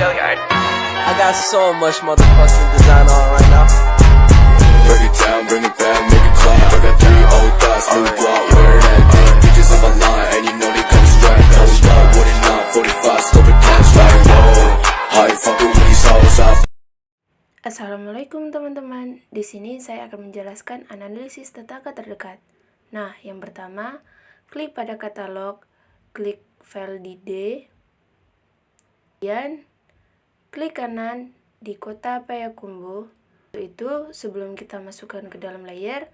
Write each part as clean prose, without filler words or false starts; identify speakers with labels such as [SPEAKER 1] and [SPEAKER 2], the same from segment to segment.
[SPEAKER 1] I got so much motherfucking design on right now.
[SPEAKER 2] Break it down, bring it back, make it clap. I got 3 old thoughts, new block, where that thing. Bitches on my line, and you know they come straight. Hold up, what it not, 45, scope it cash like whoa. High fucking with these hoes up.
[SPEAKER 3] Assalamualaikum teman-teman. Di sini saya akan menjelaskan analisis tetangga terdekat. Nah, yang pertama, klik pada katalog, klik file di D, kemudian klik kanan di kota Payakumbuh. Itu sebelum kita masukkan ke dalam layer,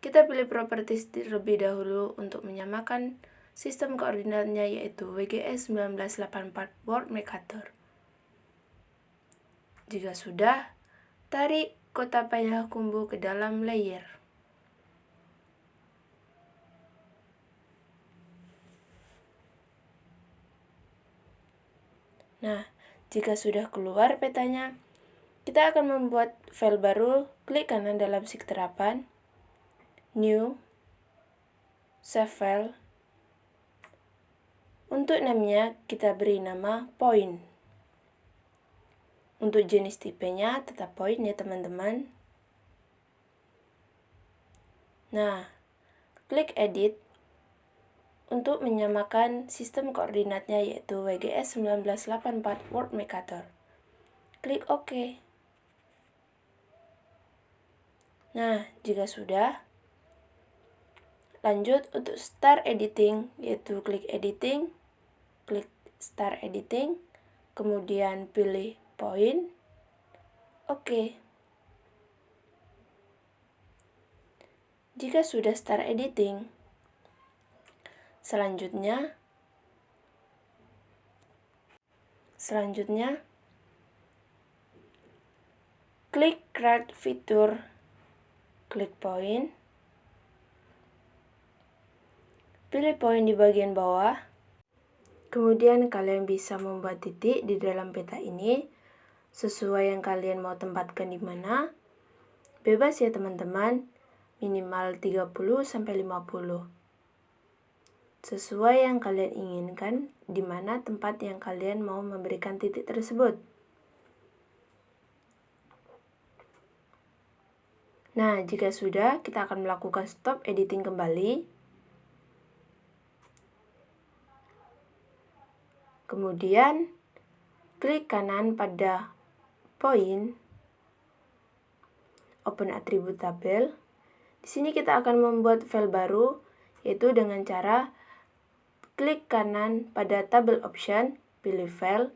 [SPEAKER 3] kita pilih properties terlebih dahulu untuk menyamakan sistem koordinatnya, yaitu WGS 1984 World Mercator. Jika sudah, tarik kota Payakumbuh ke dalam layer. Nah, jika sudah keluar petanya, kita akan membuat file baru. Klik kanan dalam sheet terapan, New, Save File. Untuk namanya kita beri nama point. Untuk jenis tipenya tetap point ya teman-teman. Nah, klik edit untuk menyamakan sistem koordinatnya, yaitu WGS 1984 World Mercator. Klik OK. Nah, jika sudah, lanjut untuk start editing, yaitu klik editing, klik start editing, kemudian pilih point, OK. Jika sudah start editing, selanjutnya klik create fitur, klik point, pilih point di bagian bawah. Kemudian kalian bisa membuat titik di dalam peta ini sesuai yang kalian mau tempatkan di mana. Bebas ya teman-teman, minimal 30 sampai 50. Sesuai yang kalian inginkan, di mana tempat yang kalian mau memberikan titik tersebut. Nah, jika sudah, kita akan melakukan stop editing kembali. Kemudian, klik kanan pada point, open atribut tabel. Di sini kita akan membuat file baru, yaitu dengan cara klik kanan pada tabel option, pilih file.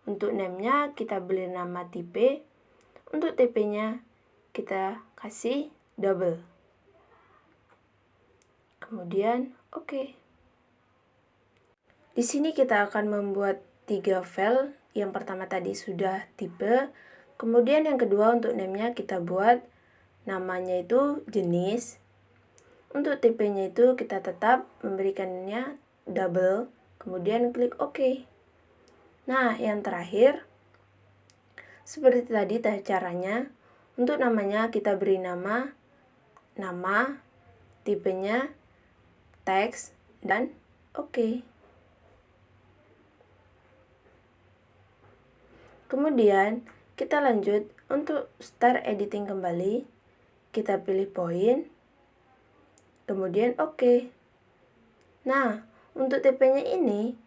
[SPEAKER 3] Untuk name-nya kita beri nama tipe. Untuk TP-nya kita kasih double. Kemudian OK. Di sini kita akan membuat 3 file. Yang pertama tadi sudah tipe. Kemudian yang kedua untuk name-nya kita buat namanya itu jenis. Untuk TP-nya itu kita tetap memberikannya double, kemudian klik OK. Nah, yang terakhir, seperti tadi caranya, untuk namanya kita beri nama, tipenya, teks, dan OK. Kemudian, kita lanjut untuk start editing kembali, kita pilih point, kemudian OK. Nah, untuk TP-nya ini,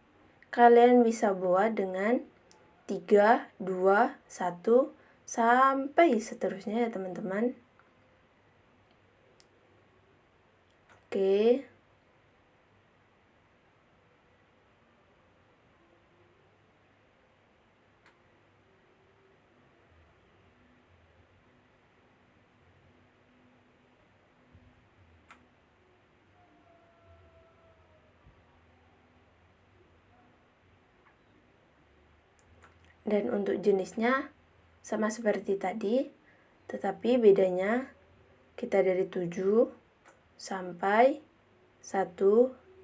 [SPEAKER 3] kalian bisa buat dengan 3, 2, 1, sampai seterusnya ya teman-teman. Oke. Dan untuk jenisnya sama seperti tadi, tetapi bedanya kita dari 7 sampai 1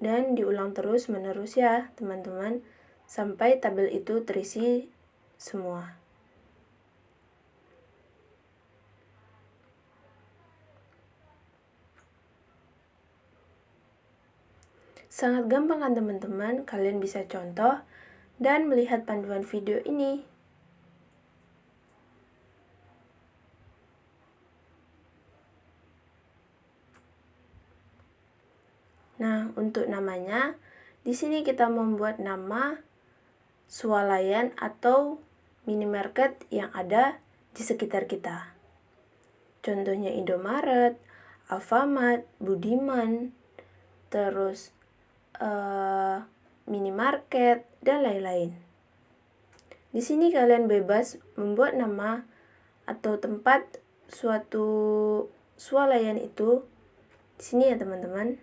[SPEAKER 3] dan diulang terus menerus ya teman-teman, sampai tabel itu terisi semua. Sangat gampang kan teman-teman, kalian bisa contoh dan melihat panduan video ini. Nah, untuk namanya, di sini kita membuat nama swalayan atau minimarket yang ada di sekitar kita. Contohnya Indomaret, Alfamart, Budiman, terus minimarket, dan lain-lain. Di sini kalian bebas membuat nama atau tempat suatu swalayan itu di sini ya teman-teman.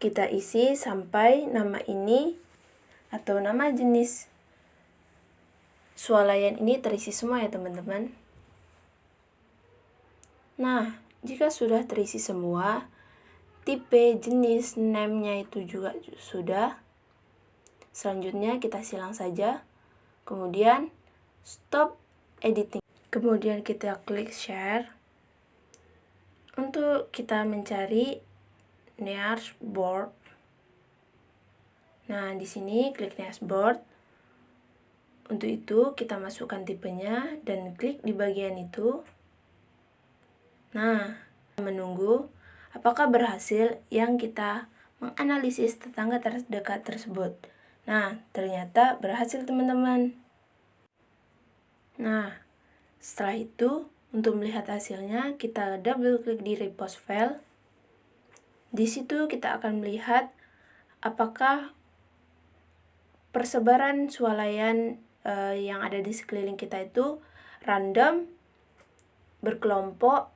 [SPEAKER 3] Kita isi sampai nama ini atau nama jenis swalayan ini terisi semua ya teman-teman. Nah, jika sudah terisi semua, tipe, jenis, name-nya itu juga sudah. Selanjutnya kita silang saja. Kemudian stop editing. Kemudian kita klik share. Untuk kita mencari dashboard. Nah, di sini klik dashboard. Untuk itu kita masukkan tipenya dan klik di bagian itu. Nah, menunggu apakah berhasil yang kita menganalisis tetangga terdekat tersebut. Nah, ternyata berhasil teman-teman. Nah, setelah itu untuk melihat hasilnya kita double klik di repost file. Di situ kita akan melihat apakah persebaran swalayan yang ada di sekeliling kita itu random, berkelompok,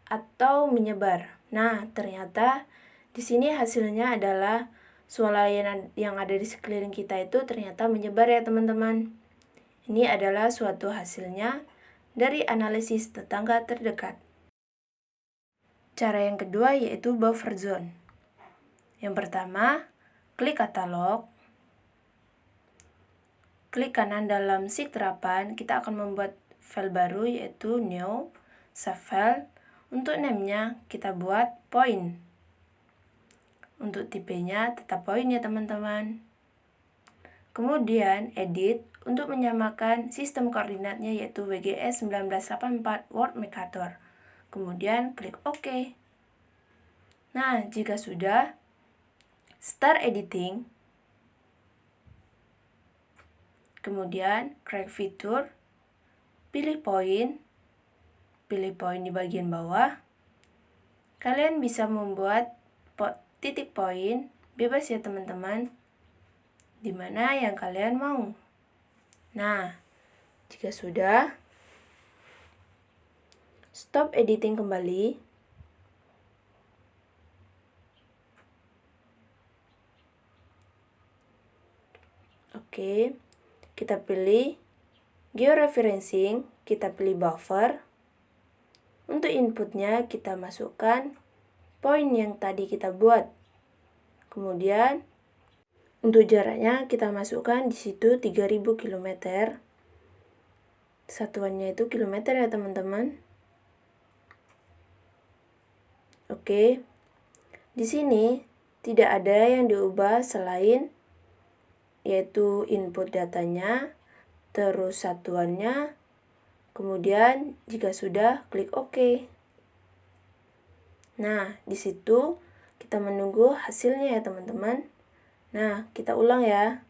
[SPEAKER 3] atau menyebar. Nah, ternyata di sini hasilnya adalah swalayan yang ada di sekeliling kita itu ternyata menyebar ya teman-teman. Ini adalah suatu hasilnya dari analisis tetangga terdekat. Cara yang kedua yaitu buffer zone. Yang pertama, klik katalog. Klik kanan dalam sheet terapan, kita akan membuat file baru yaitu new, save file. Untuk name-nya kita buat point. Untuk tipenya tetap point ya teman-teman. Kemudian edit untuk menyamakan sistem koordinatnya yaitu WGS 1984 World Mercator. Kemudian klik OK. Nah, jika sudah, start editing. Kemudian create fitur, pilih point di bagian bawah. Kalian bisa membuat titik poin, bebas ya teman-teman, dimana yang kalian mau. Nah, jika sudah, stop editing kembali. Oke, kita pilih georeferencing, kita pilih buffer. Untuk inputnya kita masukkan poin yang tadi kita buat. Kemudian untuk jaraknya kita masukkan di situ 3000 km. Satuannya itu kilometer ya teman-teman. Oke. Di sini tidak ada yang diubah selain yaitu input datanya, terus satuannya. Kemudian jika sudah, klik OK. Nah, di situ kita menunggu hasilnya ya teman-teman. Nah, kita ulang ya.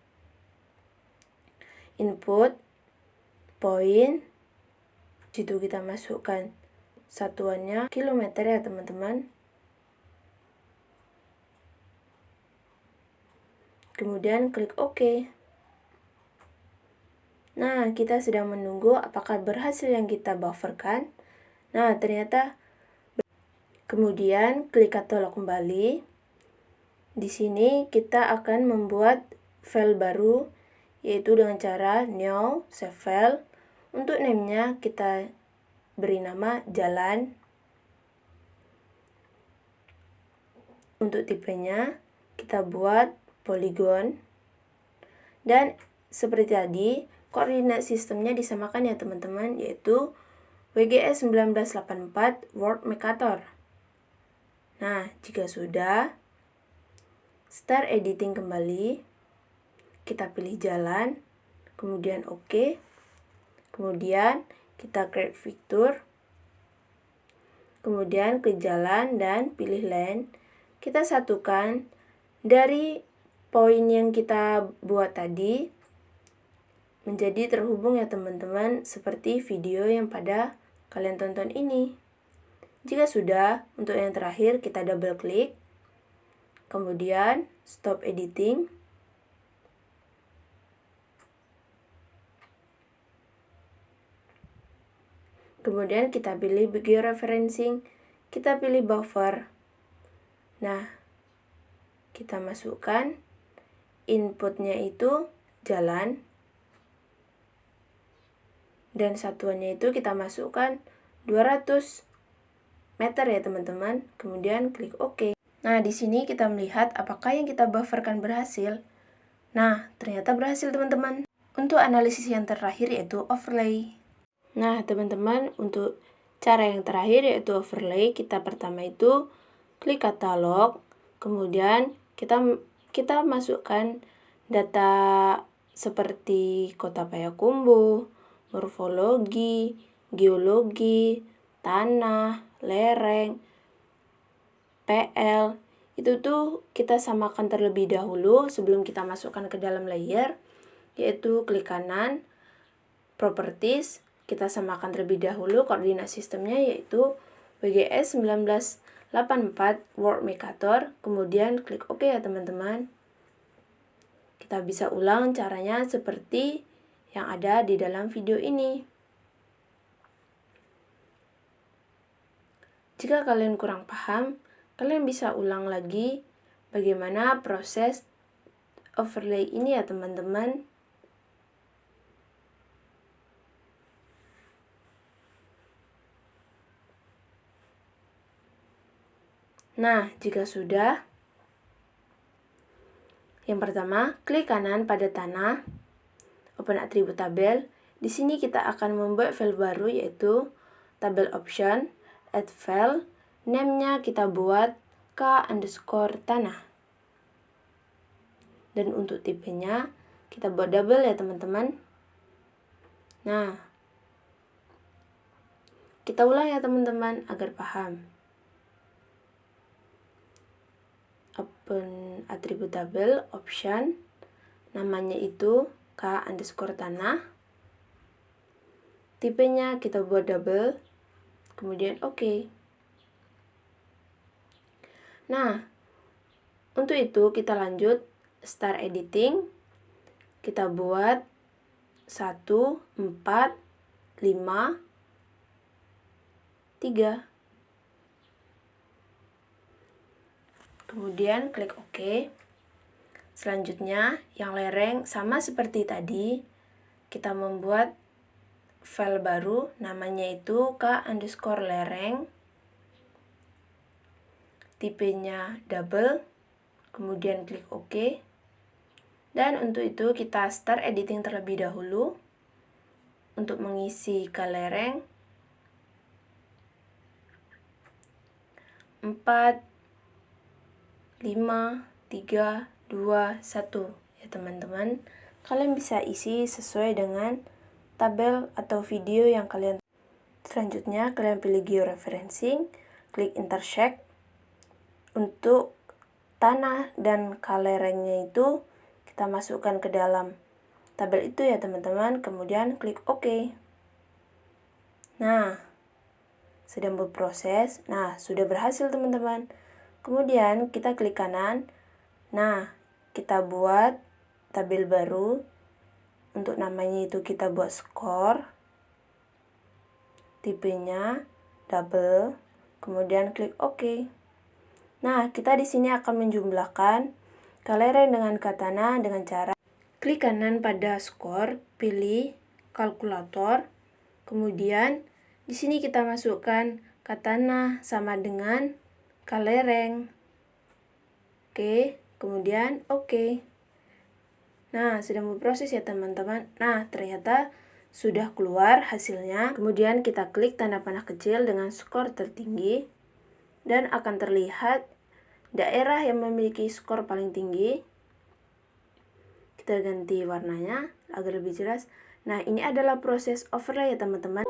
[SPEAKER 3] Input, point, situ kita masukkan satuannya kilometer ya teman-teman. Kemudian klik OK. Nah, kita sedang menunggu apakah berhasil yang kita bufferkan. Nah, ternyata. Kemudian klik katalog kembali. Di sini kita akan membuat file baru yaitu dengan cara new, save file. Untuk name-nya kita beri nama jalan. Untuk tipenya kita buat polygon. Dan seperti tadi, koordinat sistemnya disamakan ya teman-teman, yaitu WGS 1984 World Mercator. Nah, jika sudah, start editing kembali. Kita pilih jalan, kemudian OK. Kemudian kita create fitur, Kemudian klik jalan dan pilih line. Kita satukan dari poin yang kita buat tadi menjadi terhubung ya teman-teman, seperti video yang pada kalian tonton ini. Jika sudah, untuk yang terakhir kita double klik. Kemudian stop editing. Kemudian kita pilih georeferencing, kita pilih buffer. Nah, kita masukkan inputnya itu jalan, dan satuannya itu kita masukkan 200 meter ya teman-teman. Kemudian klik OK. Nah, di sini kita melihat apakah yang kita bufferkan berhasil. Nah, ternyata berhasil teman-teman. Untuk analisis yang terakhir yaitu overlay. Nah, teman-teman, untuk cara yang terakhir yaitu overlay, kita pertama itu klik katalog, kemudian kita masukkan data seperti kota Payakumbuh, morfologi, geologi, tanah, lereng, PL. Itu tuh kita samakan terlebih dahulu sebelum kita masukkan ke dalam layer, yaitu klik kanan, properties. Kita samakan terlebih dahulu koordinat sistemnya yaitu WGS 1984 World Mercator, kemudian klik OK ya teman-teman. Kita bisa ulang caranya seperti yang ada di dalam video ini. Jika kalian kurang paham, kalian bisa ulang lagi bagaimana proses overlay ini ya teman-teman. Nah, jika sudah, yang pertama, klik kanan pada tanah, open atribut tabel. Di sini kita akan membuat file baru yaitu tabel option, add file, name-nya kita buat k_tanah. Dan untuk tipenya, kita buat double ya teman-teman. Nah, kita ulang ya teman-teman agar paham. Open atribut tabel option, namanya itu k_tanah, tipenya kita buat double, kemudian OK. Nah, untuk itu kita lanjut start editing, kita buat 1, 4, 5, 3. Kemudian klik OK. Selanjutnya, yang lereng sama seperti tadi, kita membuat file baru, namanya itu k_lereng, tipenya double, kemudian klik OK. Dan untuk itu kita start editing terlebih dahulu untuk mengisi ke lereng 4, 5, 3, 2, 1 ya teman-teman. Kalian bisa isi sesuai dengan tabel atau video yang kalian. Selanjutnya kalian pilih georeferencing, klik intersect. Untuk tanah dan lerengnya itu kita masukkan ke dalam tabel itu ya teman-teman, kemudian klik OK. Nah, sedang berproses. Nah, sudah berhasil teman-teman. Kemudian kita klik kanan. Nah, kita buat tabel baru. Untuk namanya itu kita buat skor. Tipenya double. Kemudian klik OK. Nah, kita di sini akan menjumlahkan lereng dengan tanah dengan cara klik kanan pada skor, pilih kalkulator. Kemudian di sini kita masukkan tanah sama dengan lereng. Oke, kemudian OK. Nah, sedang berproses ya teman-teman. Nah, ternyata sudah keluar hasilnya. Kemudian kita klik tanda panah kecil dengan skor tertinggi dan akan terlihat daerah yang memiliki skor paling tinggi. Kita ganti warnanya agar lebih jelas. Nah, ini adalah proses overlay ya teman-teman.